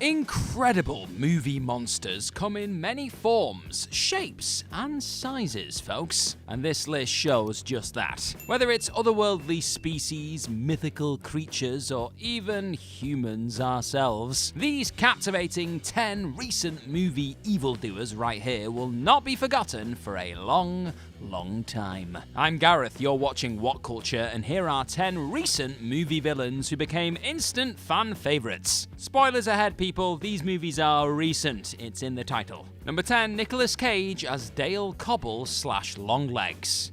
Incredible movie monsters come in many forms, shapes, and sizes, folks. And this list shows just that. Whether it's otherworldly species, mythical creatures, or even humans ourselves, these captivating 10 recent movie evildoers right here will not be forgotten for a long time. I'm Gareth, you're watching What Culture, and here are 10 recent movie villains who became instant fan favourites. Spoilers ahead, people, these movies are recent, it's in the title. Number 10, Nicolas Cage as Dale Cobble / Longlegs.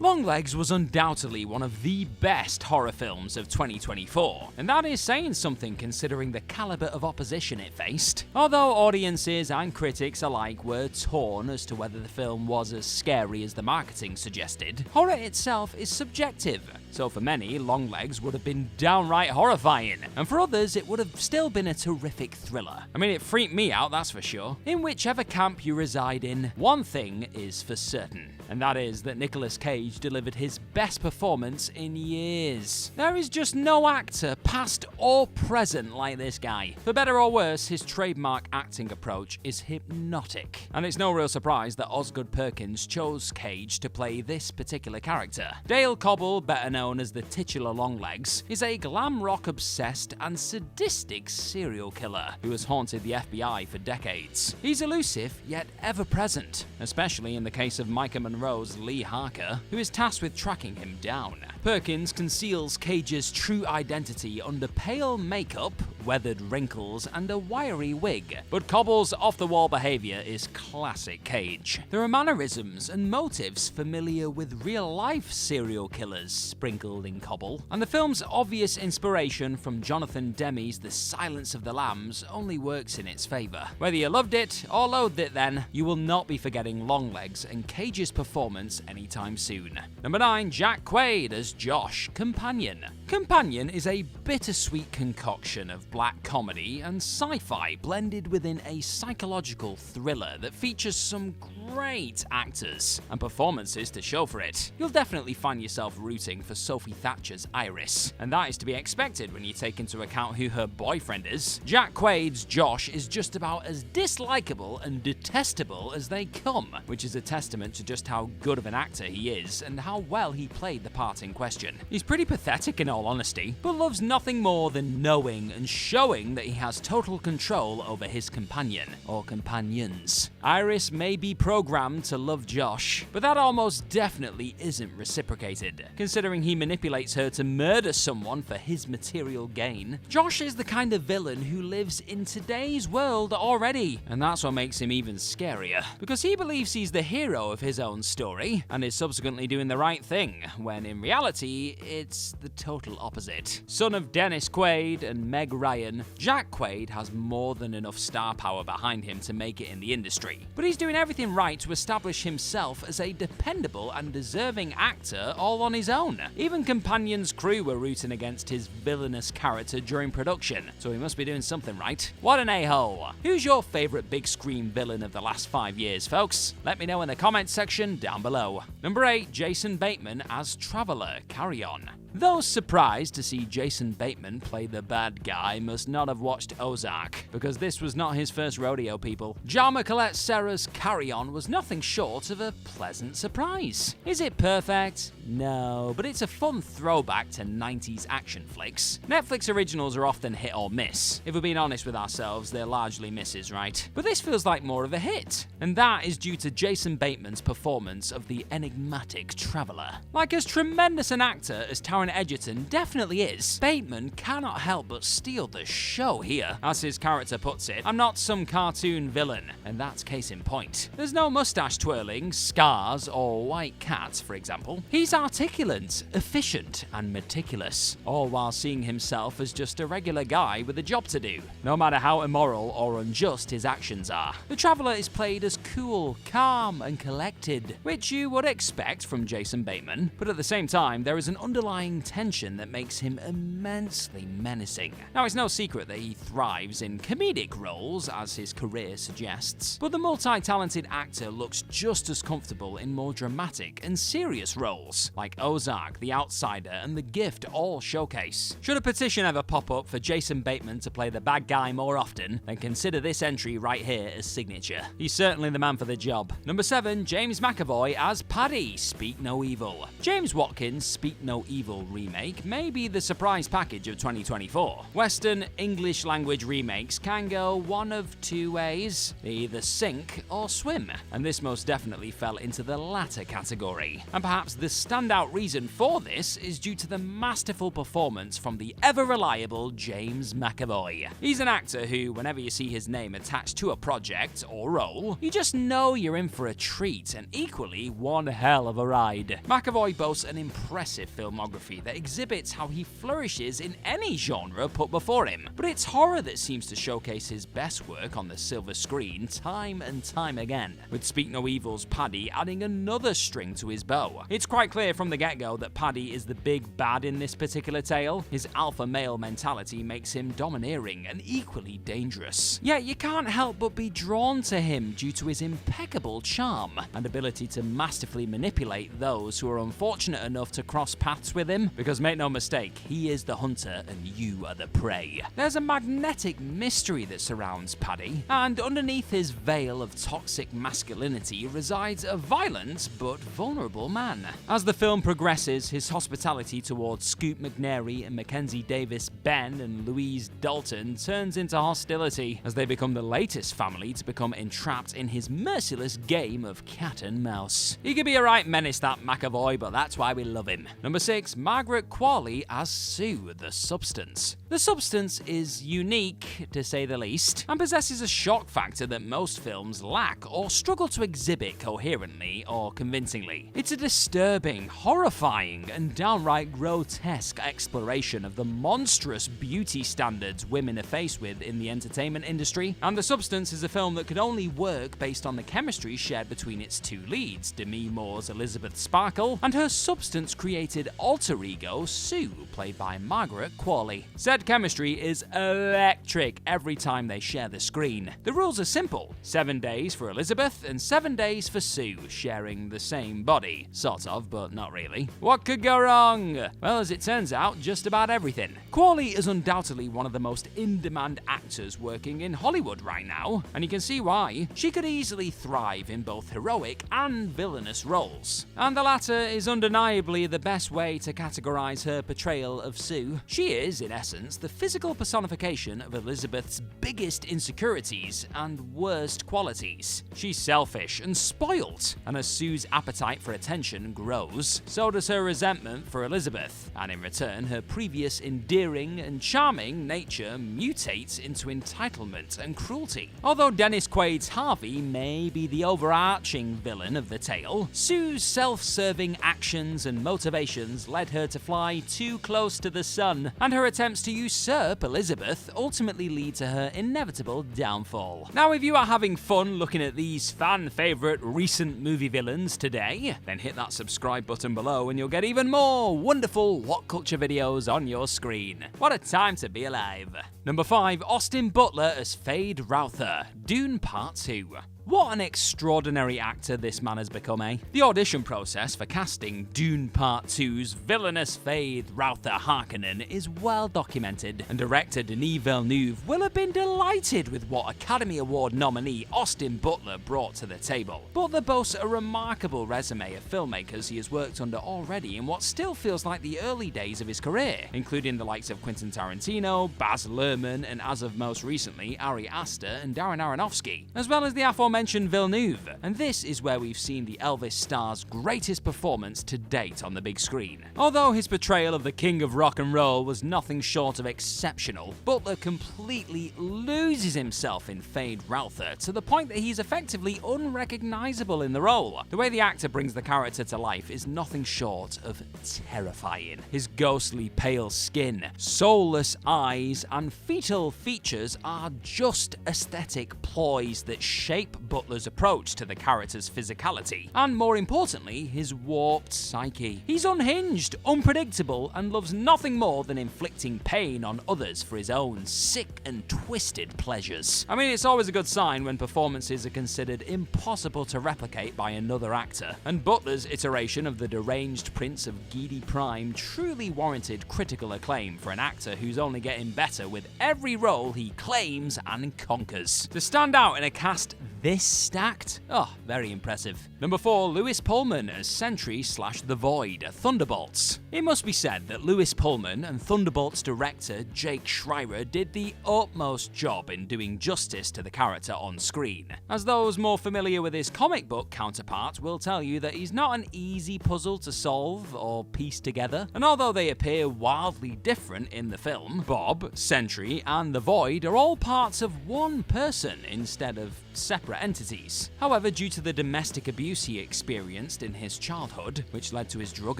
Longlegs was undoubtedly one of the best horror films of 2024, and that is saying something considering the caliber of opposition it faced. Although audiences and critics alike were torn as to whether the film was as scary as the marketing suggested, horror itself is subjective. So for many, Longlegs would have been downright horrifying, and for others it would have still been a terrific thriller. I mean, it freaked me out, that's for sure. In whichever camp you reside in, one thing is for certain, and that is that Nicolas Cage delivered his best performance in years. There is just no actor, past or present, like this guy. For better or worse, his trademark acting approach is hypnotic. And it's no real surprise that Osgood Perkins chose Cage to play this particular character. Dale Cobble, better known as the titular Longlegs, is a glam rock obsessed and sadistic serial killer who has haunted the FBI for decades. He's elusive yet ever present, especially in the case of Micah Monroe's Lee Harker, who is tasked with tracking him down. Perkins conceals Cage's true identity under pale makeup, weathered wrinkles, and a wiry wig. But Cobble's off-the-wall behavior is classic Cage. There are mannerisms and motives familiar with real-life serial killers sprinkled in Cobble, and the film's obvious inspiration from Jonathan Demme's The Silence of the Lambs only works in its favor. Whether you loved it or loathed it then, you will not be forgetting Longlegs and Cage's performance anytime soon. Number 9, Jack Quaid as Josh, Companion. Companion is a bittersweet concoction of black comedy and sci-fi blended within a psychological thriller that features some great actors and performances to show for it. You'll definitely find yourself rooting for Sophie Thatcher's Iris, and that is to be expected when you take into account who her boyfriend is. Jack Quaid's Josh is just about as dislikable and detestable as they come, which is a testament to just how good of an actor he is and how well he played the part in question. He's pretty pathetic in all honesty, but loves nothing more than knowing and showing that he has total control over his companion, or companions. Iris may be programmed to love Josh, but that almost definitely isn't reciprocated, considering he manipulates her to murder someone for his material gain. Josh is the kind of villain who lives in today's world already, and that's what makes him even scarier, because he believes he's the hero of his own story, and is subsequently doing the right thing, when in reality, it's the total opposite. Son of Dennis Quaid and Meg Ryan, Jack Quaid has more than enough star power behind him to make it in the industry, but he's doing everything right to establish himself as a dependable and deserving actor all on his own. Even Companion's crew were rooting against his villainous character during production, so he must be doing something right. What an a-hole. Who's your favourite big screen villain of the last 5 years, folks? Let me know in the comments section down below. Number 8, Jason Bateman as Traveller, Carry On. Those surprised to see Jason Bateman play the bad guy must not have watched Ozark, because this was not his first rodeo, people. Jarma Colette Serra's Carry On was nothing short of a pleasant surprise. Is it perfect? No, but it's a fun throwback to 90s action flicks. Netflix originals are often hit or miss. If we're being honest with ourselves, they're largely misses, right? But this feels like more of a hit, and that is due to Jason Bateman's performance of the enigmatic Traveller. Like as tremendous an actor as Taron Egerton definitely is, Bateman cannot help but steal the show here. As his character puts it, I'm not some cartoon villain, and that's case in point. There's no mustache twirling, scars, or white cats, for example. He's articulate, efficient, and meticulous, all while seeing himself as just a regular guy with a job to do, no matter how immoral or unjust his actions are. The Traveller is played as cool, calm, and collected, which you would expect from Jason Bateman, but at the same time, there is an underlying underlying tension that makes him immensely menacing. Now, it's no secret that he thrives in comedic roles, as his career suggests, but the multi-talented actor looks just as comfortable in more dramatic and serious roles, like Ozark, The Outsider, and The Gift all showcase. Should a petition ever pop up for Jason Baitman to play the bad guy more often, then consider this entry right here as signature. He's certainly the man for the job. Number 7, James McAvoy as Paddy, Speak No Evil. James Watkins' Speak No Evil remake may be the surprise package of 2024. Western English language remakes can go one of two ways. They either sink or swim, and this most definitely fell into the latter category. And perhaps the standout reason for this is due to the masterful performance from the ever-reliable James McAvoy. He's an actor who, whenever you see his name attached to a project or role, you just know you're in for a treat, and equally one hell of a ride. McAvoy boasts an impressive filmography that exhibits how he flourishes in any genre put before him, but it's horror that seems to showcase his best work on the silver screen time and time again, with Speak No Evil's Paddy adding another string to his bow. It's quite clear from the get-go that Paddy is the big bad in this particular tale. His alpha male mentality makes him domineering and equally dangerous. Yet you can't help but be drawn to him due to his impeccable charm and ability to masterfully manipulate those who are unfortunate enough to cross paths with him, because make no mistake, he is the hunter and you are the prey. There's a magnetic mystery that surrounds Paddy, and underneath his veil of toxic masculinity resides a violent but vulnerable man. As the film progresses, his hospitality towards Scoot McNairy and Mackenzie Davis, Ben, and Louise Dalton turns into hostility as they become the latest family to become entrapped in his merciless game of cat and mouse. He could be a right menace, that McAvoy, but that's why we love him. Number 6, Margaret Qualley as Sue, The Substance. The Substance is unique, to say the least, and possesses a shock factor that most films lack or struggle to exhibit coherently or convincingly. It's a disturbing, horrifying, and downright grotesque exploration of the monstrous beauty standards women are faced with in the entertainment industry, and The Substance is a film that could only work based on the chemistry shared between its two leads, Demi Moore's Elizabeth Sparkle and her substance-created alter ego, Sue, played by Margaret Qualley. Said chemistry is electric every time they share the screen. The rules are simple: 7 days for Elizabeth and 7 days for Sue, sharing the same body. Sort of, but not really. What could go wrong? Well, as it turns out, just about everything. Qualley is undoubtedly one of the most in-demand actors working in Hollywood right now, and you can see why. She could easily thrive in both heroic and villainous roles, and the latter is undeniably the best way to categorize her portrayal of Sue. She is, in essence, the physical personification of Elizabeth's biggest insecurities and worst qualities. She's selfish and spoilt, and as Sue's appetite for attention grows, so does her resentment for Elizabeth, and in return, her previous endearing and charming nature mutates into entitlement and cruelty. Although Dennis Quaid's Harvey may be the overarching villain of the tale, Sue's self-serving actions and motivations led her to fly too close to the sun, and her attempts to usurp Elizabeth ultimately lead to her inevitable downfall. Now, if you are having fun looking at these fan-favorite recent movie villains today, then hit that subscribe button below and you'll get even more wonderful What Culture videos on your screen. What a time to be alive. Number 5, Austin Butler as Fade Routher, Dune Part 2. What an extraordinary actor this man has become, eh? The audition process for casting Dune Part 2's villainous Fade Routher Harkonnen is well documented, and director Denis Villeneuve will have been delighted with what Academy Award nominee Austin Butler brought to the table. Butler boasts a remarkable resume of filmmakers he has worked under already in what still feels like the early days of his career, including the likes of Quentin Tarantino, Baz Luhrmann, and as of most recently, Ari Aster and Darren Aronofsky, as well as the aforementioned Villeneuve, and this is where we've seen the Elvis star's greatest performance to date on the big screen. Although his portrayal of the king of rock and roll was nothing short of exceptional, Butler completely loses himself in Fade Routher to the point that he's effectively unrecognizable in the role. The way the actor brings the character to life is nothing short of terrifying. His ghostly pale skin, soulless eyes, and fetal features are just aesthetic ploys that shape Butler's approach to the character's physicality, and more importantly, his warped psyche. He's unhinged, unpredictable, and loves nothing more than inflicting pain on others for his own sick and twisted pleasures. I mean, it's always a good sign when performances are considered impossible to replicate by another actor, and Butler's iteration of the deranged Prince of Geedy Prime truly warranted critical acclaim for an actor who's only getting better with every role he claims and conquers. To stand out in a cast this stacked? Oh, very impressive. Number 4, Lewis Pullman as Sentry/The Void, Thunderbolts. It must be said that Lewis Pullman and Thunderbolts director Jake Schreier did the utmost job in doing justice to the character on screen, as those more familiar with his comic book counterpart will tell you that he's not an easy puzzle to solve or piece together, and although they appear wildly different in the film, Bob, Sentry, and the Void are all parts of one person instead of separate entities. However, due to the domestic abuse he experienced in his childhood, which led to his drug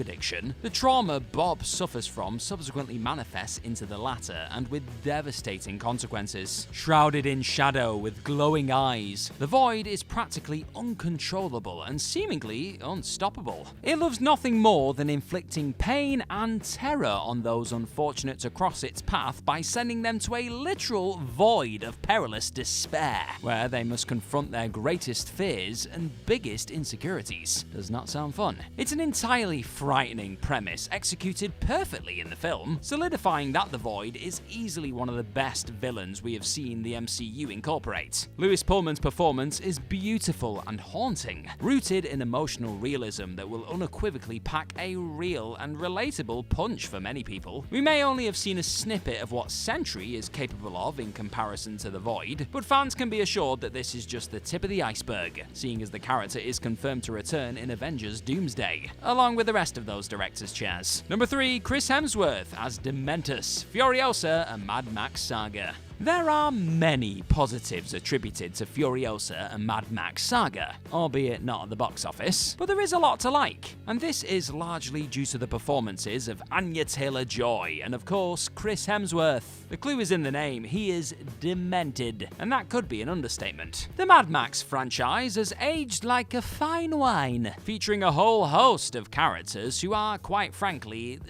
addiction, the trauma Bob suffers from subsequently manifests into the latter, and with devastating consequences. Shrouded in shadow with glowing eyes, the Void is practically uncontrollable and seemingly unstoppable. It loves nothing more than inflicting pain and terror on those unfortunate to cross its path by sending them to a literal void of perilous despair, where they must confront their greatest fears and biggest insecurities. Does not sound fun. It's an entirely frightening premise executed perfectly in the film, solidifying that the Void is easily one of the best villains we have seen the MCU incorporate. Lewis Pullman's performance is beautiful and haunting, rooted in emotional realism that will unequivocally pack a real and relatable punch for many people. We may only have seen a snippet of what Sentry is capable of in comparison to the Void, but fans can be assured that this is just the tip of the iceberg, seeing as the character is confirmed to return in Avengers Doomsday, along with the rest of those directors' chairs. Number 3, Chris Hemsworth as Dementus, Furiosa, a Mad Max Saga. There are many positives attributed to Furiosa and Mad Max Saga, albeit not at the box office, but there is a lot to like, and this is largely due to the performances of Anya Taylor-Joy and of course Chris Hemsworth. The clue is in the name, he is demented, and that could be an understatement. The Mad Max franchise has aged like a fine wine, featuring a whole host of characters who are, quite frankly,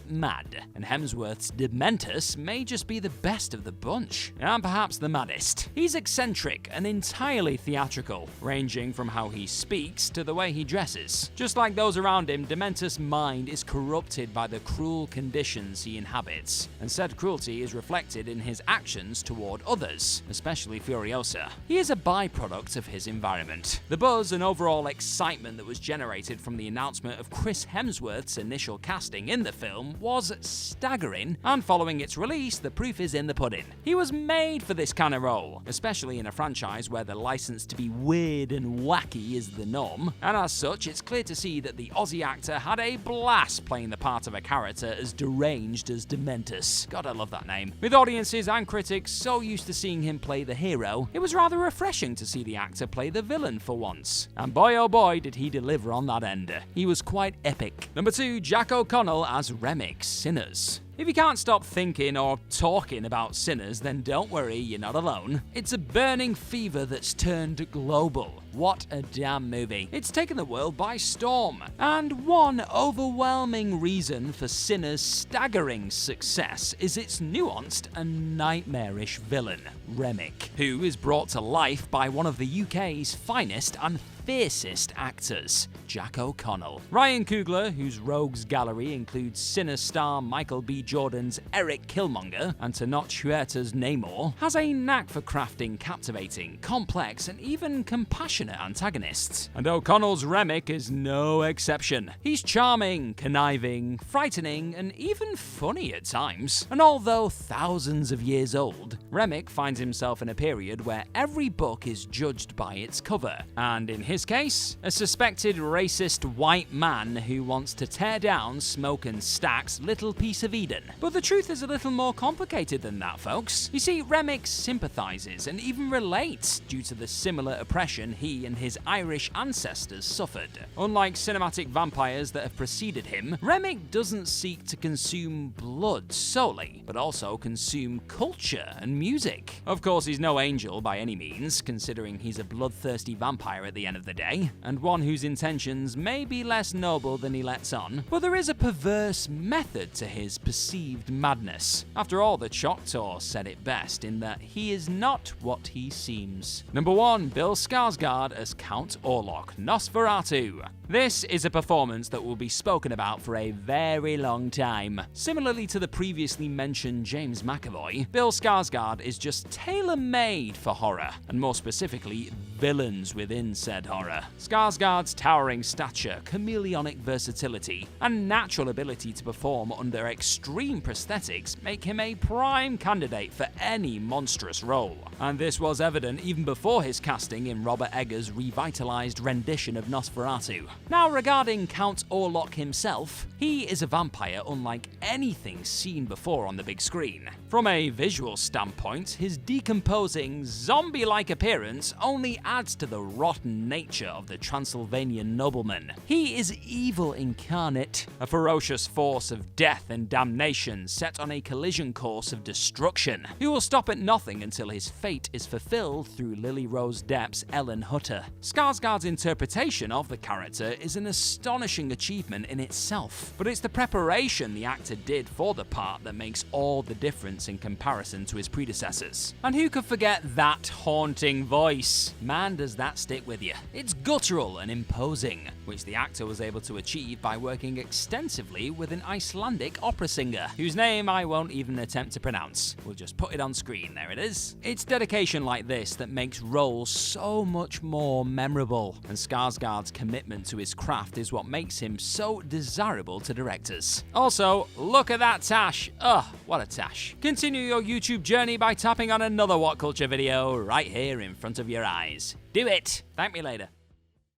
mad, and Hemsworth's Dementus may just be the best of the bunch. And perhaps the maddest. He's eccentric and entirely theatrical, ranging from how he speaks to the way he dresses. Just like those around him, Dementus' mind is corrupted by the cruel conditions he inhabits, and said cruelty is reflected in his actions toward others, especially Furiosa. He is a byproduct of his environment. The buzz and overall excitement that was generated from the announcement of Chris Hemsworth's initial casting in the film was staggering, and following its release, the proof is in the pudding. He was made for this kind of role, especially in a franchise where the license to be weird and wacky is the norm, and as such, it's clear to see that the Aussie actor had a blast playing the part of a character as deranged as Dementus. God, I love that name. With audiences and critics so used to seeing him play the hero, it was rather refreshing to see the actor play the villain for once. And boy oh boy did he deliver on that end. He was quite epic. Number 2, Jack O'Connell as Remick, Sinners. If you can't stop thinking or talking about Sinners, then don't worry, you're not alone. It's a burning fever that's turned global. What a damn movie. It's taken the world by storm. And one overwhelming reason for Sinners' staggering success is its nuanced and nightmarish villain, Remick, who is brought to life by one of the UK's finest and fiercest actors, Jack O'Connell. Ryan Coogler, whose rogues gallery includes Sinner star Michael B. Jordan's Eric Killmonger and Tenoch Huerta's Namor, has a knack for crafting captivating, complex, and even compassionate antagonists. And O'Connell's Remick is no exception. He's charming, conniving, frightening, and even funny at times. And although thousands of years old, Remick finds himself in a period where every book is judged by its cover, and in his his case, a suspected racist white man who wants to tear down Smoke and Stack's little piece of Eden. But the truth is a little more complicated than that, folks. You see, Remick sympathizes and even relates due to the similar oppression he and his Irish ancestors suffered. Unlike cinematic vampires that have preceded him, Remick doesn't seek to consume blood solely, but also consume culture and music. Of course, he's no angel by any means, considering he's a bloodthirsty vampire at the end of the day, and one whose intentions may be less noble than he lets on, but there is a perverse method to his perceived madness. After all, the Choctaw said it best in that he is not what he seems. Number 1. Bill Skarsgård as Count Orlok Nosferatu. This is a performance that will be spoken about for a very long time. Similarly to the previously mentioned James McAvoy, Bill Skarsgård is just tailor-made for horror, and more specifically, villains within said horror. Skarsgård's towering stature, chameleonic versatility, and natural ability to perform under extreme prosthetics make him a prime candidate for any monstrous role. And this was evident even before his casting in Robert Eggers' revitalized rendition of Nosferatu. Now, regarding Count Orlok himself, he is a vampire unlike anything seen before on the big screen. From a visual standpoint, his decomposing, zombie-like appearance only adds to the rotten nature of the Transylvanian nobleman. He is evil incarnate, a ferocious force of death and damnation set on a collision course of destruction, who will stop at nothing until his fate is fulfilled through Lily Rose Depp's Ellen Hutter. Skarsgård's interpretation of the character is an astonishing achievement in itself, but it's the preparation the actor did for the part that makes all the difference in comparison to his predecessors. And who could forget that haunting voice? Man, does that stick with you. It's guttural and imposing, which the actor was able to achieve by working extensively with an Icelandic opera singer, whose name I won't even attempt to pronounce. We'll just put it on screen, there it is. It's dedication like this that makes roles so much more memorable, and Skarsgård's commitment to his craft is what makes him so desirable to directors. Also, look at that tash. Ugh, what a tash. Continue your YouTube journey by tapping on another What Culture video right here in front of your eyes. Do it. Thank me later.